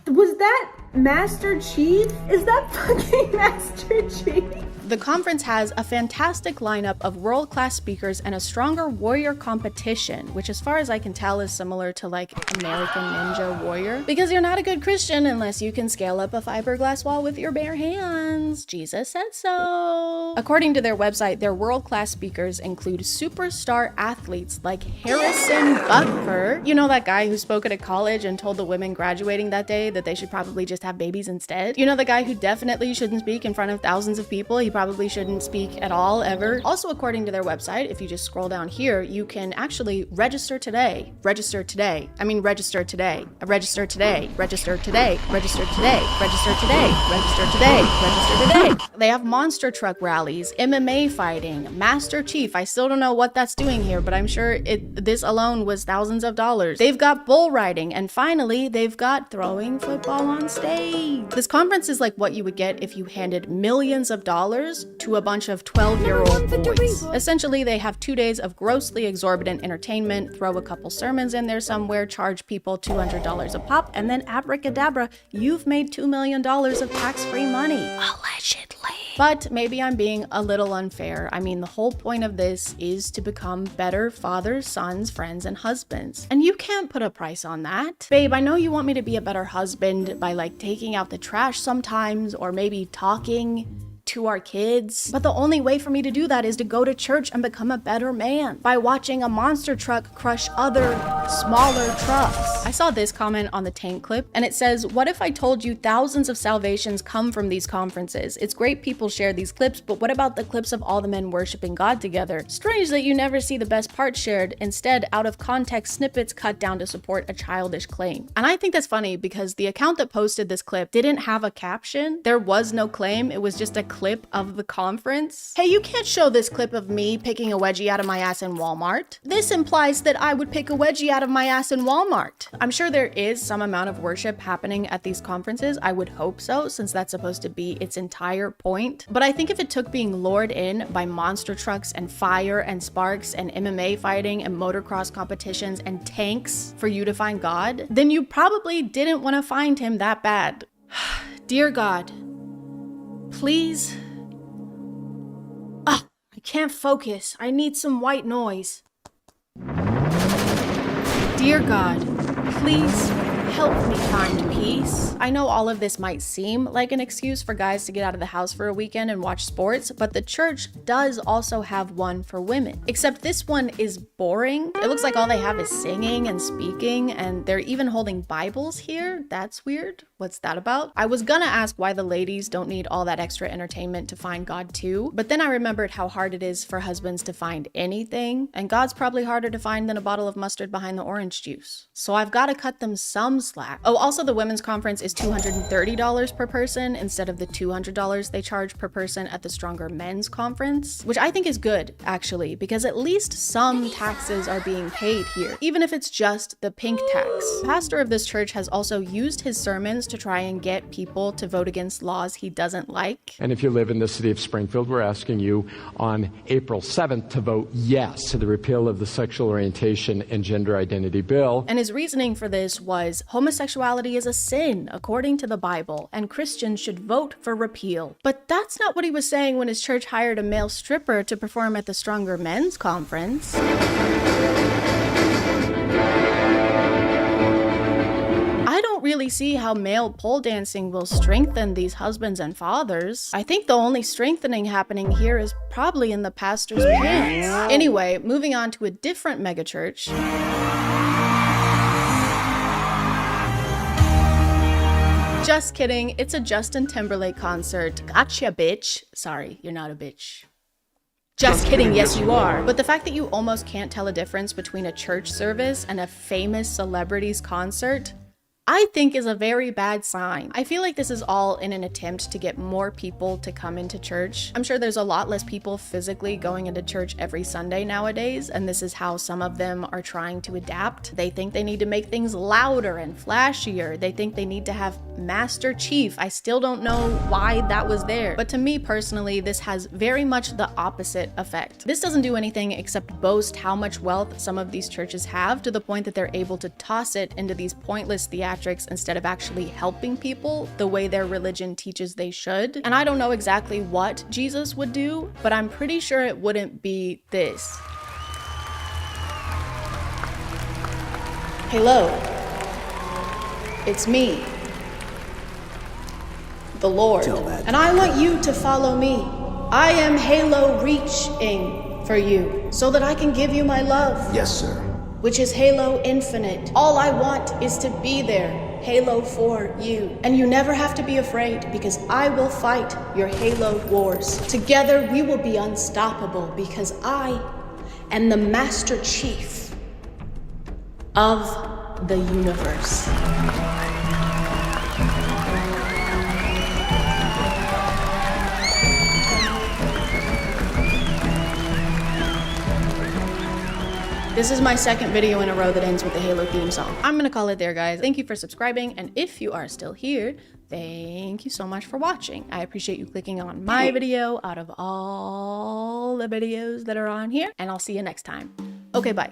S1: Was that Master Chief? Is that fucking Master Chief? The conference has a fantastic lineup of world-class speakers and a stronger warrior competition, which as far as I can tell is similar to like American Ninja Warrior, because you're not a good Christian unless you can scale up a fiberglass wall with your bare hands. Jesus said so. According to their website, their world-class speakers include superstar athletes like Harrison Butker. You know that guy who spoke at a college and told the women graduating that day that they should probably just have babies instead? You know the guy who definitely shouldn't speak in front of thousands of people? He probably shouldn't speak at all, ever. Also, according to their website, if you just scroll down here, you can actually register today. Register today. I mean, register today. Register today. Register today. Register today. Register today. Register today. Register today. They have monster truck rallies, MMA fighting, Master Chief. I still don't know what that's doing here, but I'm sure this alone was thousands of dollars. They've got bull riding, and finally, they've got throwing football on stage. This conference is like what you would get if you handed millions of dollars to a bunch of 12-year-old boys. Essentially, they have 2 days of grossly exorbitant entertainment, throw a couple sermons in there somewhere, charge people $200 a pop, and then abracadabra, you've made $2 million of tax-free money. Allegedly. But maybe I'm being a little unfair. I mean, the whole point of this is to become better fathers, sons, friends, and husbands. And you can't put a price on that. Babe, I know you want me to be a better husband by like taking out the trash sometimes, or maybe talking to our kids. But the only way for me to do that is to go to church and become a better man by watching a monster truck crush other smaller trucks. I saw this comment on the Tank clip and it says, "What if I told you thousands of salvations come from these conferences? It's great people share these clips, but what about the clips of all the men worshiping God together? Strange that you never see the best part shared. Instead, out of context snippets cut down to support a childish claim." And I think that's funny because the account that posted this clip didn't have a caption. There was no claim. It was just a clip of the conference. Hey, you can't show this clip of me picking a wedgie out of my ass in Walmart. This implies that I would pick a wedgie out of my ass in Walmart. I'm sure there is some amount of worship happening at these conferences. I would hope so, since that's supposed to be its entire point. But I think if it took being lured in by monster trucks and fire and sparks and MMA fighting and motocross competitions and tanks for you to find God, then you probably didn't want to find him that bad. Dear God, please. I can't focus. I need some white noise. Dear God, please help me find peace. I know all of this might seem like an excuse for guys to get out of the house for a weekend and watch sports, but the church does also have one for women. Except this one is boring. It looks like all they have is singing and speaking, and they're even holding Bibles here. That's weird. What's that about? I was gonna ask why the ladies don't need all that extra entertainment to find God too, but then I remembered how hard it is for husbands to find anything, and God's probably harder to find than a bottle of mustard behind the orange juice. So I've gotta cut them some slack. Oh, also the women's conference is $230 per person instead of the $200 they charge per person at the Stronger Men's Conference, which I think is good, actually, because at least some taxes are being paid here, even if it's just the pink tax. The pastor of this church has also used his sermons to try and get people to vote against laws he doesn't like.
S4: And if you live in the city of Springfield, we're asking you on April 7th to vote yes to the repeal of the Sexual Orientation and Gender Identity Bill.
S1: And his reasoning for this was homosexuality is a sin according to the Bible, and Christians should vote for repeal. But that's not what he was saying when his church hired a male stripper to perform at the Stronger Men's Conference. I don't really see how male pole dancing will strengthen these husbands and fathers. I think the only strengthening happening here is probably in the pastor's pants. Anyway, moving on to a different megachurch. Just kidding, it's a Justin Timberlake concert. Gotcha, bitch. Sorry, you're not a bitch. Just kidding, yes you are. But the fact that you almost can't tell a difference between a church service and a famous celebrity's concert, I think is a very bad sign. I feel like this is all in an attempt to get more people to come into church. I'm sure there's a lot less people physically going into church every Sunday nowadays, and this is how some of them are trying to adapt. They think they need to make things louder and flashier. They think they need to have Master Chief. I still don't know why that was there. But to me personally, this has very much the opposite effect. This doesn't do anything except boast how much wealth some of these churches have, to the point that they're able to toss it into these pointless theatrics instead of actually helping people the way their religion teaches they should. And I don't know exactly what Jesus would do, but I'm pretty sure it wouldn't be this. Hello, it's me, the Lord, and I want you to follow me. I am Halo reaching for you so that I can give you my love.
S2: Yes, sir.
S1: Which is Halo Infinite. All I want is to be there, Halo for you. And you never have to be afraid, because I will fight your Halo wars. Together we will be unstoppable, because I am the Master Chief of the universe. This is my second video in a row that ends with the Halo theme song. I'm gonna call it there, guys. Thank you for subscribing, and if you are still here, thank you so much for watching. I appreciate you clicking on my video out of all the videos that are on here, and I'll see you next time. Okay, bye.